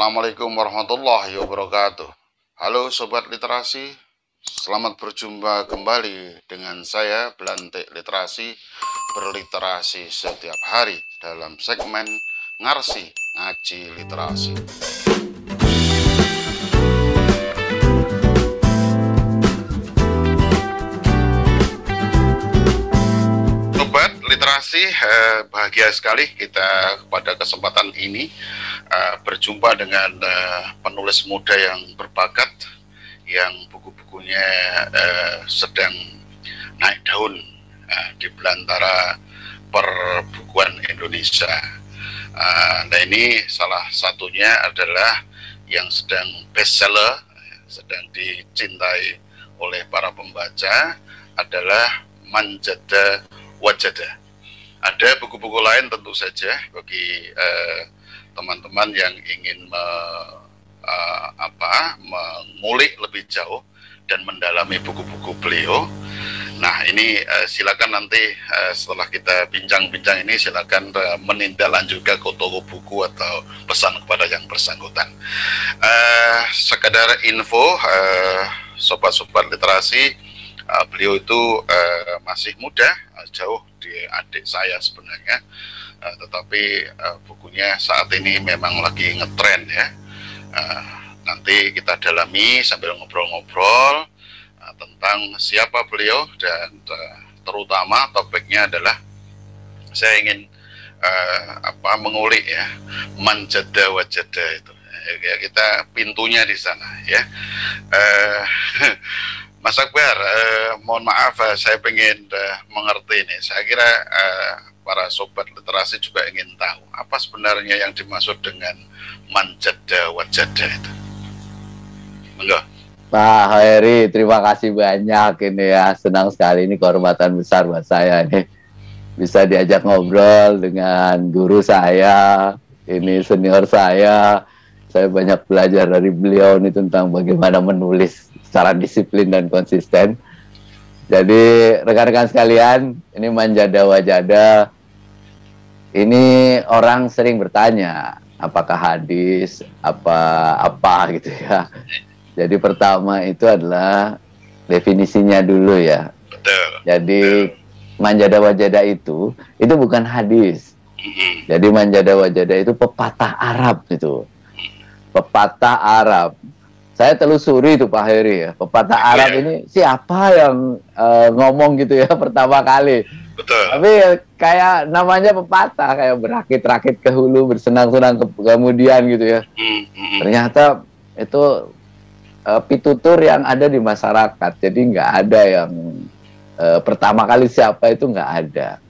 Assalamualaikum warahmatullahi wabarakatuh. Halo Sobat Literasi, selamat berjumpa kembali dengan saya Belantik Literasi, berliterasi setiap hari dalam segmen Ngarsi Ngaji Literasi. Sobat Literasi, bahagia sekali kita pada kesempatan ini berjumpa dengan penulis muda yang berbakat, yang buku-bukunya sedang naik daun di belantara perbukuan Indonesia. Nah, ini salah satunya adalah yang sedang bestseller, sedang dicintai oleh para pembaca, adalah Manjada Wajada. Ada buku-buku lain tentu saja bagi teman-teman yang ingin mengulik lebih jauh dan mendalami buku-buku beliau. Nah, ini silakan nanti setelah kita bincang-bincang ini silakan menindaklanjutkan ke toko buku atau pesan kepada yang bersangkutan. Sekadar info, sobat-sobat literasi, beliau itu masih muda, jauh di adik saya sebenarnya. Tetapi bukunya saat ini memang lagi ngetren ya. Nanti kita dalami sambil ngobrol-ngobrol tentang siapa beliau, dan terutama topiknya adalah saya ingin mengulik ya Manjada Wajada itu. Ya, kita pintunya di sana ya. Mas Akbar, mohon maaf, saya pengen mengerti ini. Saya kira para sobat literasi juga ingin tahu apa sebenarnya yang dimaksud dengan Manjada Wajada itu. Enggak. Pak Heri, terima kasih banyak ini ya. Senang sekali, ini kehormatan besar buat saya nih. Bisa diajak ngobrol dengan guru saya, ini senior saya. Saya banyak belajar dari beliau nih tentang bagaimana menulis secara disiplin dan konsisten. Jadi rekan-rekan sekalian, ini Manjada Wajada. Ini orang sering bertanya, apakah hadis, apa gitu ya. Jadi pertama itu adalah definisinya dulu ya. Betul. Jadi Manjada Wajada itu bukan hadis. Jadi Manjada Wajada itu pepatah Arab itu. Pepatah Arab. Saya telusuri itu Pak Heri ya. Pepatah Arab ini siapa yang ngomong gitu ya pertama kali. Betul. Tapi kayak namanya pepatah, kayak berakit-rakit ke hulu, bersenang-senang kemudian gitu ya. Ternyata itu pitutur yang ada di masyarakat. Jadi nggak ada yang pertama kali siapa itu nggak ada.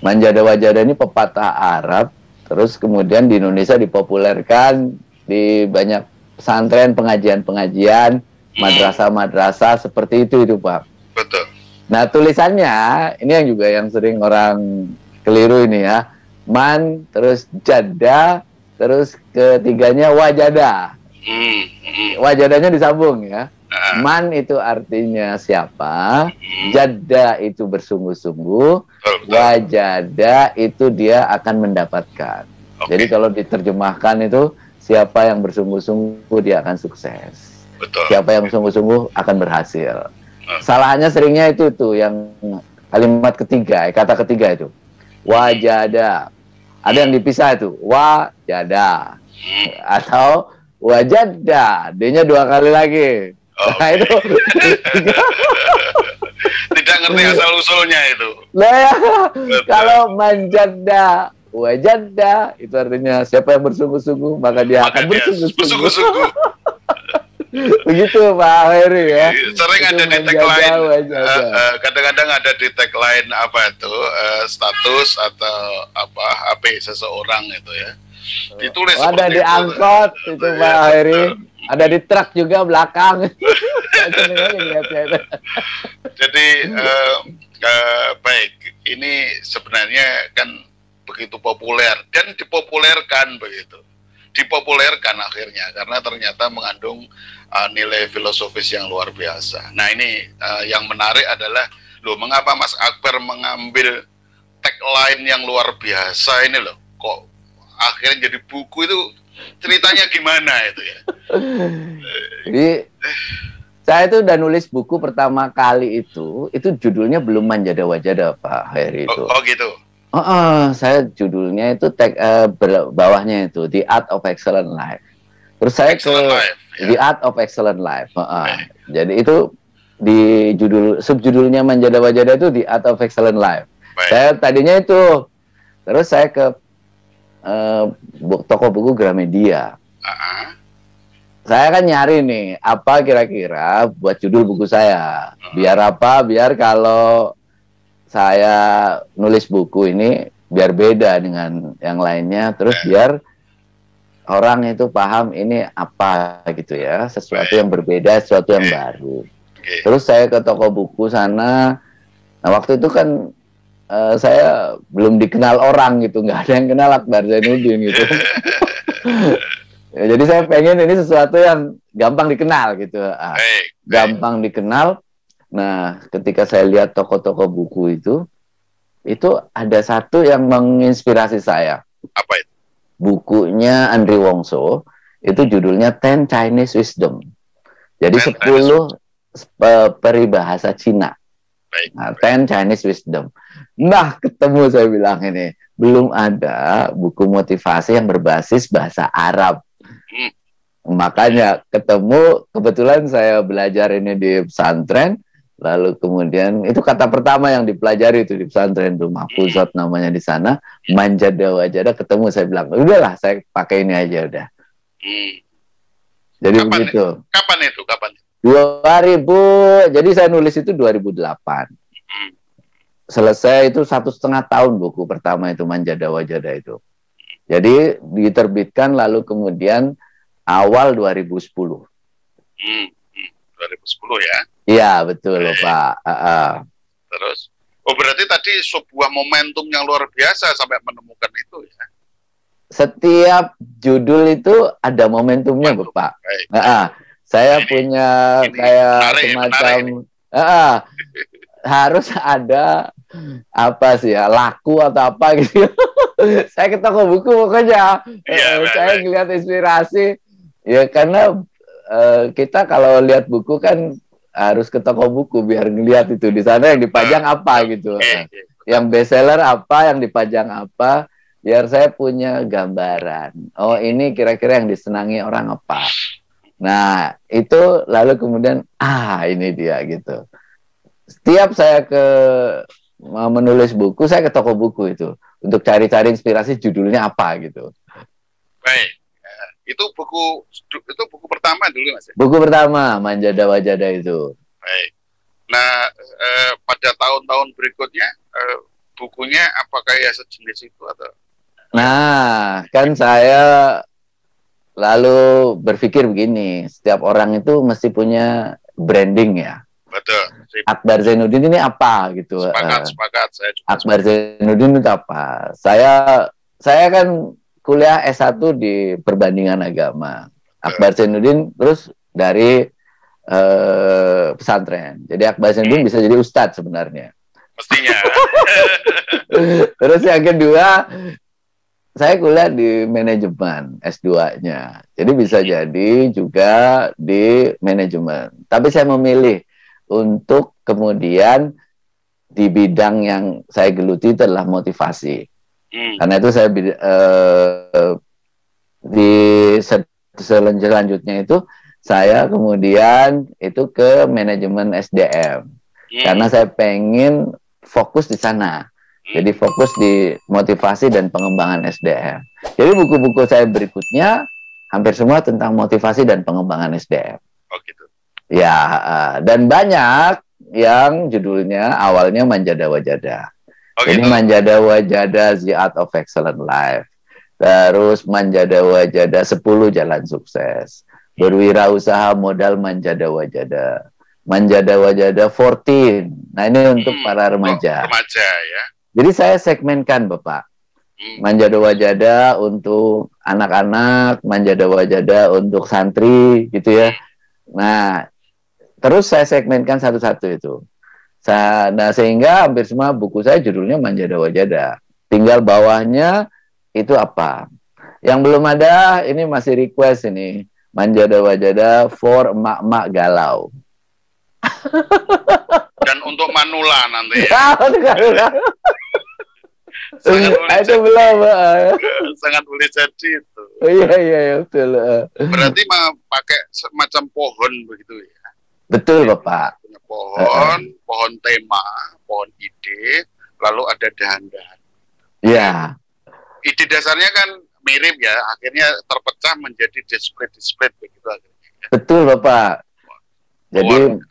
Manjada Wajada ini pepatah Arab, terus kemudian di Indonesia dipopulerkan di banyak pesantren, pengajian-pengajian, madrasah-madrasah seperti itu Pak. Betul. Nah, tulisannya ini yang juga yang sering orang keliru ini ya. Man, terus jada, terus ketiganya wajada. Wajadanya disambung ya. Man itu artinya siapa, jada itu bersungguh-sungguh, wajada itu dia akan mendapatkan. Jadi kalau diterjemahkan itu siapa yang bersungguh-sungguh dia akan sukses. Betul. Siapa yang bersungguh-sungguh akan berhasil. Salahnya seringnya itu tuh yang kalimat ketiga, kata ketiga itu wajada. Ada yang dipisah itu wajada atau wajada, D-nya dua kali lagi. Nah itu tidak ngerti asal usulnya itu. Nah ya, kalau manjada wajada itu artinya siapa yang bersungguh-sungguh maka dia akan bersungguh-sungguh. Begitu Pak Heri ya. Sering itu ada di tagline, kadang-kadang ada di tagline status atau HP seseorang itu ya. Ditulis ada di angkot itu Pak Heri, ada di truk juga belakang. Jadi baik, ini sebenarnya kan begitu populer dan dipopulerkan begitu. Dipopulerkan akhirnya karena ternyata mengandung nilai filosofis yang luar biasa. Nah ini yang menarik adalah, loh mengapa Mas Akbar mengambil tagline yang luar biasa ini loh, kok akhirnya jadi buku itu ceritanya gimana itu ya? Jadi saya itu udah nulis buku pertama kali itu judulnya belum Manjada Wajada Pak Heri itu. Oh gitu. Saya judulnya itu bawahnya itu The Art of Excellent Life. Terus saya Excellent Life, ya? The Art of Excellent Life. Jadi itu di subjudulnya Manjada Wajada itu The Art of Excellent Life. Saya tadinya itu, terus saya ke toko buku Gramedia. Saya kan nyari nih, apa kira-kira buat judul buku saya. Biar apa? Biar kalau saya nulis buku ini, biar beda dengan yang lainnya. Terus biar orang itu paham ini apa gitu ya. Sesuatu yang berbeda, sesuatu yang baru. Terus saya ke toko buku sana. Nah waktu itu kan saya belum dikenal orang gitu. Nggak ada yang kenal Akbar Zainuddin gitu. Ya, jadi saya pengen ini sesuatu yang gampang dikenal gitu. Gampang dikenal. Nah, ketika saya lihat toko-toko buku itu ada satu yang menginspirasi saya. Apa itu? Bukunya Andri Wongso, itu judulnya Ten Chinese Wisdom. Jadi 10 peribahasa Cina. Nah, Ten Chinese Wisdom. Nah, ketemu saya bilang ini. Belum ada buku motivasi yang berbasis bahasa Arab. Makanya ketemu, kebetulan saya belajar ini di pesantren, lalu kemudian itu kata pertama yang dipelajari itu di pesantren itu Mahfuzat namanya di sana, Manjada Wajada, ketemu saya bilang, udahlah saya pakai ini aja udah. Jadi begitu. Kapan itu? 2000, jadi saya nulis itu 2008. Selesai itu 1,5 tahun buku pertama itu Manjada Wajada itu. Jadi diterbitkan lalu kemudian awal 2010. 2010 ya? Iya betul loh Pak. Terus, berarti tadi sebuah momentum yang luar biasa sampai menemukan itu ya? Setiap judul itu ada momentumnya Bapak. Saya punya kayak semacam harus ada apa sih ya, laku atau apa gitu. Saya ke toko buku pokoknya. Saya ngeliat inspirasi ya, karena kita kalau lihat buku kan harus ke toko buku biar ngeliat itu di sana yang dipajang apa gitu. Yang bestseller apa, yang dipajang apa, biar saya punya gambaran. Oh, ini kira-kira yang disenangi orang apa. Nah, itu lalu kemudian ini dia gitu. Setiap saya menulis buku, saya ke toko buku itu untuk cari-cari inspirasi judulnya apa gitu. Baik, itu buku pertama dulu Mas. Buku pertama Manjada Wajada itu. Baik. Nah, pada tahun-tahun berikutnya bukunya apakah ya sejenis itu atau? Nah, kan saya lalu berpikir begini, setiap orang itu mesti punya branding ya. Betul. Akbar Zainuddin ini apa gitu. Sepakat. Saya juga Akbar Zainuddin itu apa? Saya kan kuliah S1 di perbandingan agama. Akbar Zainuddin terus dari pesantren. Jadi Akbar Zainuddin bisa jadi ustadz sebenarnya. Mestinya. Terus yang kedua, saya kuliah di manajemen S2-nya. Jadi bisa jadi juga di manajemen. Tapi saya memilih untuk kemudian di bidang yang saya geluti itu adalah motivasi. Karena itu saya di selanjutnya itu saya kemudian itu ke manajemen SDM. Karena saya pengen fokus di sana. Jadi fokus di motivasi dan pengembangan SDM. Jadi buku-buku saya berikutnya hampir semua tentang motivasi dan pengembangan SDM. Oh gitu. Ya, dan banyak yang judulnya awalnya Manjada Wajada. Oh, jadi gitu. Manjada Wajada The Art of Excellent Life. Terus Manjada Wajada 10 Jalan Sukses. Berwirausaha Modal Manjada Wajada. Manjada Wajada 14. Nah ini untuk para remaja. Remaja ya. Jadi saya segmenkan Bapak. Manjada Wajada untuk anak-anak, Manjada Wajada untuk santri gitu ya. Nah, terus saya segmenkan satu-satu itu. Nah, sehingga hampir semua buku saya judulnya Manjada Wajada. Tinggal bawahnya itu apa. Yang belum ada, ini masih request ini. Manjada Wajada for emak-emak galau. Dan untuk manula nanti Ya, ya. itu belum. Sangat boleh jadi itu. Oh, iya, betul. Berarti pakai semacam pohon begitu ya. Betul, Bapak. Punya pohon tema, pohon ide, lalu ada dahan-dahan. Iya. Ide dasarnya kan mirip ya, akhirnya terpecah menjadi display begitu akhirnya. Ya. Betul, Bapak. Jadi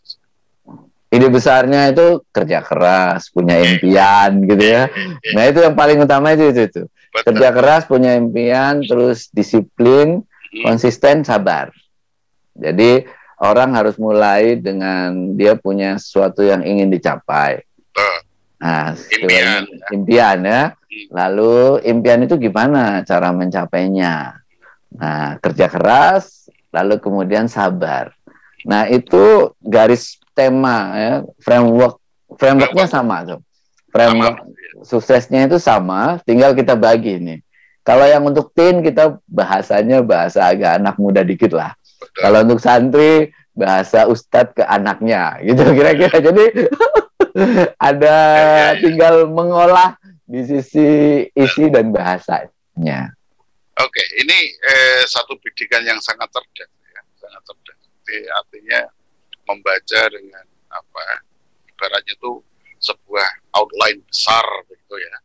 ide besarnya itu kerja keras, punya impian gitu ya. Nah, itu yang paling utama itu. Betul. Kerja keras, punya impian, terus disiplin, konsisten, sabar. Jadi orang harus mulai dengan dia punya sesuatu yang ingin dicapai. Nah, impian ya. Lalu impian itu gimana cara mencapainya? Nah, kerja keras, lalu kemudian sabar. Nah, itu garis tema ya, frameworknya sama tuh. Framework suksesnya itu sama, tinggal kita bagi nih. Kalau yang untuk teen kita bahasanya bahasa agak anak muda dikit lah. Kalau untuk santri bahasa ustadz ke anaknya gitu kira-kira. Jadi ada tinggal mengolah di sisi isi dan bahasanya. Oke, ini satu bidikan yang sangat cerdas ya, sangat cerdas. Jadi, artinya membaca dengan apa? Ibaratnya itu sebuah outline besar begitu ya.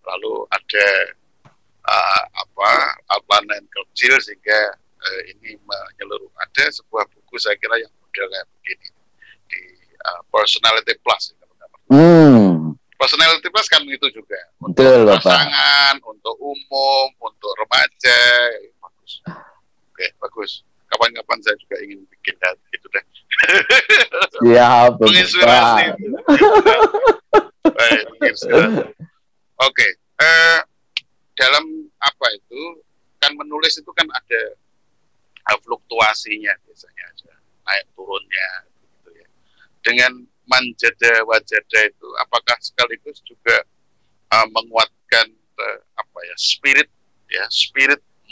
Lalu ada outline kecil sehingga ini menyeluruh. Ada sebuah buku saya kira yang model kayak begini di Personality Plus. Personality Plus kan itu juga untuk pasangan, untuk umum, untuk remaja, bagus. Oke, bagus. Kapan-kapan saya juga ingin bikin gitu deh. Siap, menginspirasi. Baik, oke. Dalam apa itu kan menulis itu kan ada fluktuasinya biasanya aja naik turunnya gitu ya. Dengan manjada wajada itu apakah sekaligus juga menguatkan spirit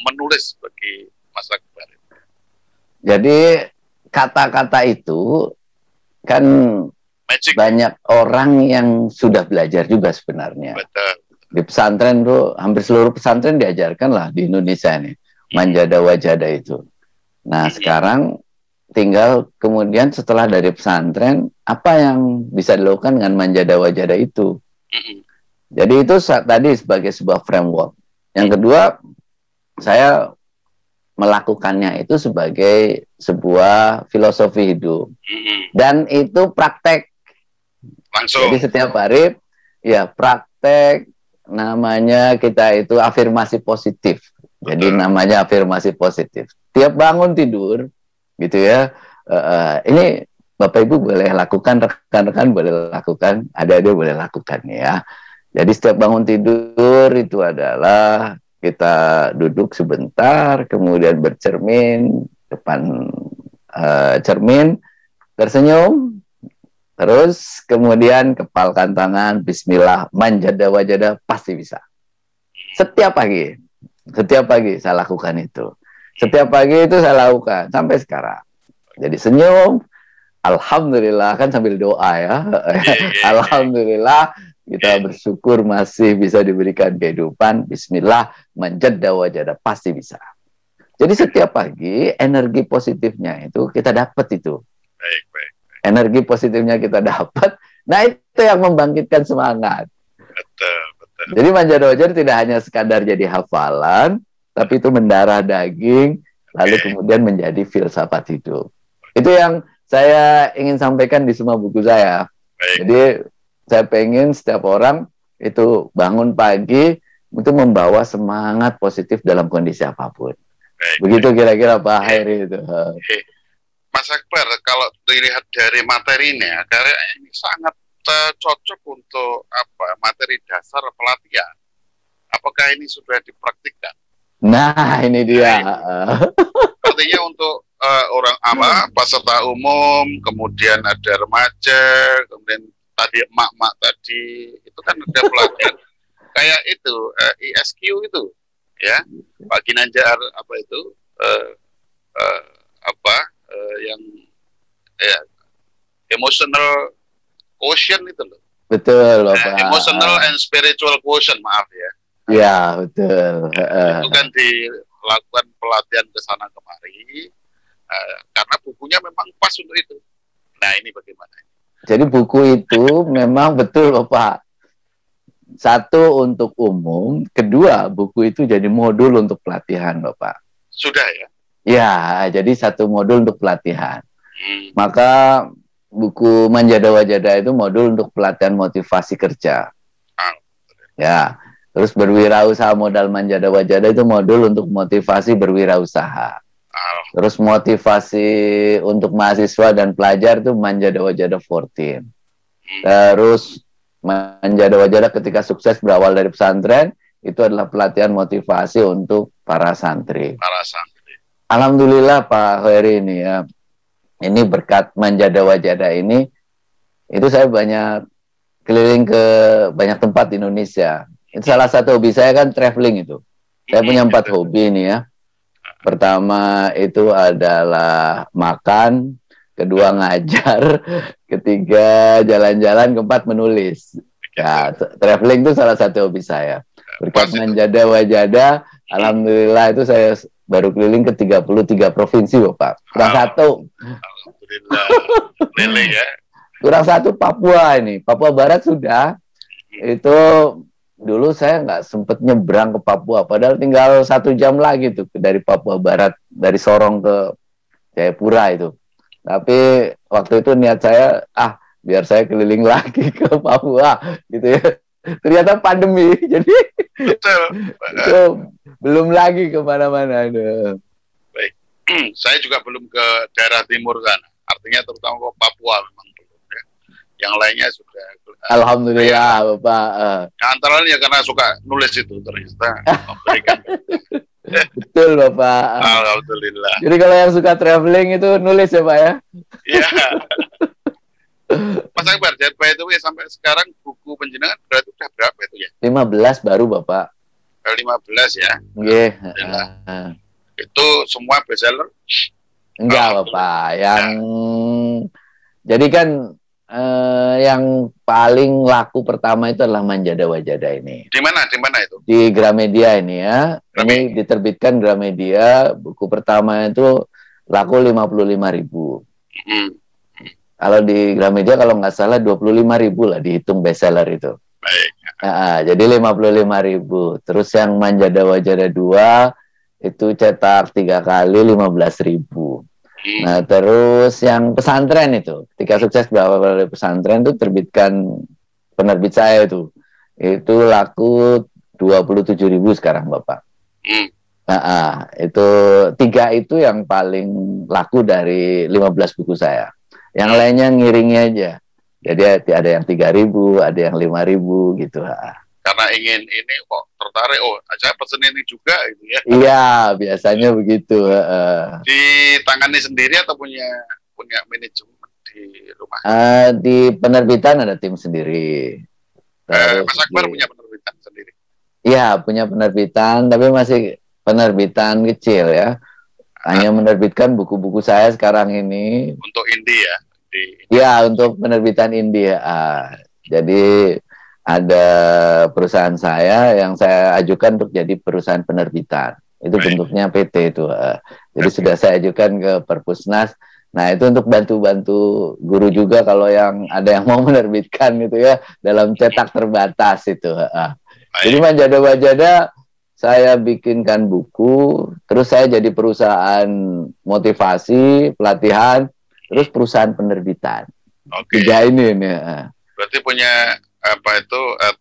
menulis bagi Mas Akbar? Jadi kata-kata itu kan Magic. Banyak orang yang sudah belajar juga sebenarnya. Betul. Di pesantren tuh hampir seluruh pesantren diajarkan lah di Indonesia ini manjada wajada itu. Nah sekarang tinggal kemudian setelah dari pesantren apa yang bisa dilakukan dengan manjada wajada itu. Jadi itu tadi sebagai sebuah framework. Yang kedua saya melakukannya itu sebagai sebuah filosofi hidup dan itu praktek langsung. Jadi setiap hari ya praktek, namanya kita itu afirmasi positif. Jadi namanya afirmasi positif. Tiap bangun tidur gitu ya, ini Bapak Ibu boleh lakukan, rekan-rekan boleh lakukan, adik-adik boleh lakukan ya. Jadi setiap bangun tidur itu adalah kita duduk sebentar, kemudian bercermin depan cermin, tersenyum, terus kemudian kepalkan tangan, bismillah, manjada wajada, pasti bisa. Setiap pagi saya lakukan itu. Setiap pagi itu saya lakukan sampai sekarang. Jadi senyum, alhamdulillah, kan sambil doa ya. Alhamdulillah kita bersyukur masih bisa diberikan kehidupan. Bismillah, manjada wajada, pasti bisa. Jadi setiap pagi energi positifnya itu kita dapat itu. Baik. Energi positifnya kita dapat. Nah itu yang membangkitkan semangat. Betul. Jadi manjada wajada tidak hanya sekadar jadi hafalan, tapi itu mendarah daging, lalu kemudian menjadi filsafat hidup. Itu yang saya ingin sampaikan di semua buku saya. Jadi saya pengen setiap orang itu bangun pagi itu membawa semangat positif dalam kondisi apapun. Begitu kira-kira Pak Hairi itu. Mas Akbar, kalau dilihat dari materinya, karena ini sangat cocok untuk materi dasar pelatihan. Apakah ini sudah dipraktikkan? Nah, ini dia. Artinya untuk orang peserta umum, kemudian ada remaja, kemudian tadi emak-emak tadi, itu kan ada pelatihan kayak itu, ISQ itu. ya. Pak Ginanjar apa itu eh, yang ya, emotional quotient itu loh. Betul, Bapak. Emotional and spiritual quotient, maaf ya. Ya, betul. Itu kan dilakukan pelatihan ke sana kemari karena bukunya memang pas untuk itu. Nah, ini bagaimana? Jadi buku itu memang betul, Bapak. Satu untuk umum, kedua buku itu jadi modul untuk pelatihan, Bapak. Sudah ya? Ya, jadi satu modul untuk pelatihan. Maka buku Manjada Wajada itu modul untuk pelatihan motivasi kerja. Ya, terus berwirausaha modal Manjada Wajada itu modul untuk motivasi berwirausaha. Terus motivasi untuk mahasiswa dan pelajar itu Manjada Wajada 14. Terus Manjada Wajada ketika sukses berawal dari pesantren itu adalah pelatihan motivasi untuk para santri. Alhamdulillah Pak Heri ini ya. Ini berkat Manjada Wajada ini itu saya banyak keliling ke banyak tempat di Indonesia. Itu salah satu hobi saya kan traveling itu. Saya punya 4 hobi ini ya. Pertama itu adalah makan, kedua ngajar, ketiga jalan-jalan, keempat menulis. Ya, traveling itu salah satu hobi saya. Berkat Manjada Wajada, alhamdulillah itu saya baru keliling ke 33 provinsi, Bapak. Kurang satu. Alhamdulillah. Lele ya. Kurang satu Papua ini. Papua Barat sudah. Itu dulu saya nggak sempet nyebrang ke Papua, padahal tinggal 1 jam lagi tuh dari Papua Barat, dari Sorong ke Jayapura itu. Tapi waktu itu niat saya, biar saya keliling lagi ke Papua, gitu ya. Ternyata pandemi, jadi betul. itu belum lagi kemana-mana. Baik, saya juga belum ke daerah timur sana, artinya terutama ke Papua memang belum ya. Yang lainnya sudah. Alhamdulillah, Bapak. Antara lain ya karena suka nulis itu ternyata memberikan. Betul, Bapak. Alhamdulillah. Jadi kalau yang suka traveling itu nulis ya, Pak ya? Iya. Mas Akbar, by the way sampai sekarang buku penjenengan berarti udah berapa itu ya? 15 baru, Bapak. 15 ya? Iya. Itu semua bestseller? Enggak, Bapak. Yang jadi kan yang paling laku pertama itu adalah Manjada Wajada ini. Di mana itu? Di Gramedia ini ya. Ini diterbitkan Gramedia. Buku pertama itu laku 55.000. Kalau di Gramedia kalau nggak salah 25.000 lah dihitung bestseller itu. Baik. Jadi 55.000. Terus yang Manjada Wajada 2 itu cetak 3 kali 15.000. Nah, terus yang pesantren itu, ketika sukses berawal dari pesantren itu terbitkan penerbit saya itu laku 27.000 sekarang, Bapak. Itu 3 itu yang paling laku dari 15 buku saya. Yang lainnya ngiringi aja. Jadi ada yang 3.000, ada yang 5.000 gitu. Karena ingin ini kok tertarik, saya pesen ini juga gitu ya. Iya, biasanya begitu. Ditangani sendiri atau punya manajemen di rumah? Di penerbitan ada tim sendiri. Mas Akbar punya penerbitan sendiri? Iya, punya penerbitan, tapi masih penerbitan kecil ya. Hanya menerbitkan buku-buku saya sekarang ini. Untuk indie ya? Iya, untuk penerbitan indie. Jadi ada perusahaan saya yang saya ajukan untuk jadi perusahaan penerbitan. Itu bentuknya PT itu. Jadi sudah saya ajukan ke Perpusnas. Nah, itu untuk bantu-bantu guru juga kalau yang ada yang mau menerbitkan gitu ya dalam cetak terbatas itu. Jadi Manjada Wajada saya bikinkan buku, terus saya jadi perusahaan motivasi, pelatihan, terus perusahaan penerbitan. Tiga ini nih. Berarti punya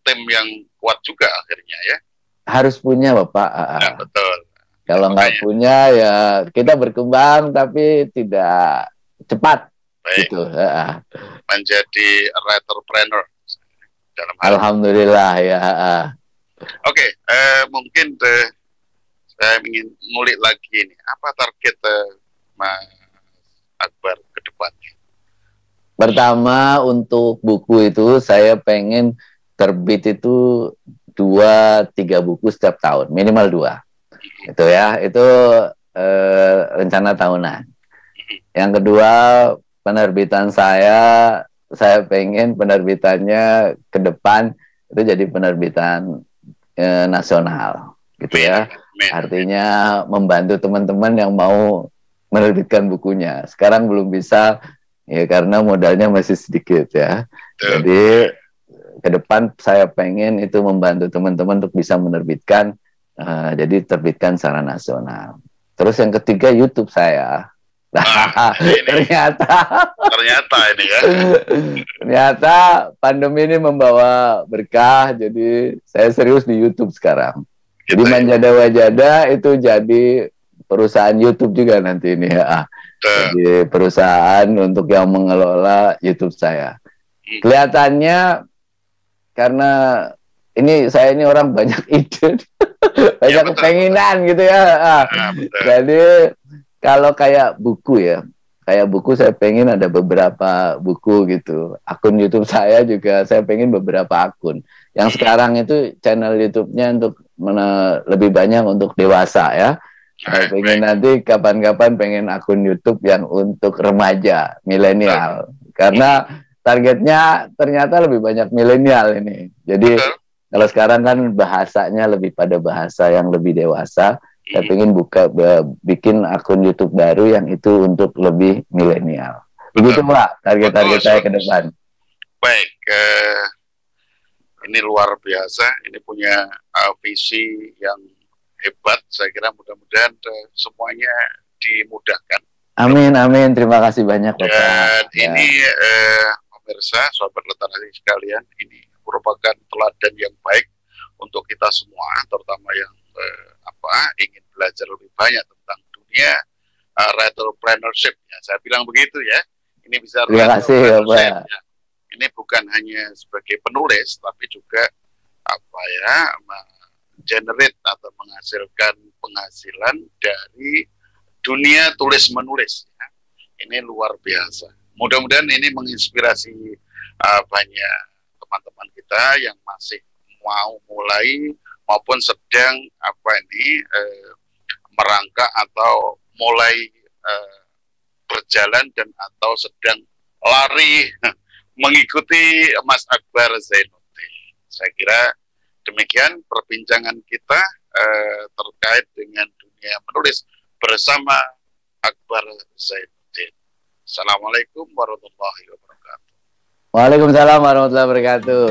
tim yang kuat juga akhirnya ya? Harus punya, Bapak. Ya, betul. Kalau nggak punya ya kita berkembang tapi tidak cepat. Baik. Gitu. Menjadi entrepreneur dalam hal. Alhamdulillah ya. Oke, mungkin saya ingin ngulik lagi ini. Apa target Mas Akbar ke depannya? Pertama, untuk buku itu saya pengen terbit itu 2-3 buku setiap tahun, minimal 2. Itu ya, itu rencana tahunan. Yang kedua, penerbitan saya pengen penerbitannya ke depan itu jadi penerbitan nasional, gitu ya. Artinya membantu teman-teman yang mau menerbitkan bukunya. Sekarang belum bisa, ya karena modalnya masih sedikit ya. Jadi ke depan saya pengen itu membantu teman-teman untuk bisa menerbitkan, jadi terbitkan secara nasional. Terus yang ketiga YouTube saya. Ternyata ini ya. Ternyata pandemi ini membawa berkah, jadi saya serius di YouTube sekarang. Jadi Manjada Wajada itu jadi perusahaan YouTube juga nanti ini ya. Jadi perusahaan untuk yang mengelola YouTube saya. Kelihatannya karena saya ini orang banyak ide, banyak kepenginan gitu ya. Jadi kalau kayak buku ya, kayak buku saya pengen ada beberapa buku gitu. Akun YouTube saya juga saya pengen beberapa akun. Yang sekarang itu channel YouTube-nya untuk lebih banyak untuk dewasa ya. Saya pengen nanti kapan-kapan pengen akun YouTube yang untuk remaja, milenial. Karena targetnya ternyata lebih banyak milenial ini. Jadi kalau sekarang kan bahasanya lebih pada bahasa yang lebih dewasa. Saya pengen bikin akun YouTube baru yang itu untuk lebih milenial. Begitu Pak, target-target saya ke depan. Baik, ini luar biasa. Ini punya visi yang hebat. Saya kira mudah-mudahan semuanya dimudahkan. Amin, amin. Terima kasih banyak Bapak. Dan ini pemirsa, sahabat literasi sekalian, ini merupakan teladan yang baik untuk kita semua, terutama yang ingin belajar lebih banyak tentang dunia entrepreneurship. Ya, saya bilang begitu ya. Ini bisa terima kasih Bapak. Ya. Ini bukan hanya sebagai penulis, tapi juga generate atau menghasilkan penghasilan dari dunia tulis menulis. Ya. Ini luar biasa. Mudah-mudahan ini menginspirasi banyak teman-teman kita yang masih mau mulai maupun sedang merangkak atau mulai berjalan dan atau sedang lari mengikuti Mas Akbar Zainuddin. Saya kira demikian perbincangan kita terkait dengan dunia menulis bersama Akbar Zainuddin. Assalamualaikum warahmatullahi wabarakatuh. Waalaikumsalam warahmatullahi wabarakatuh.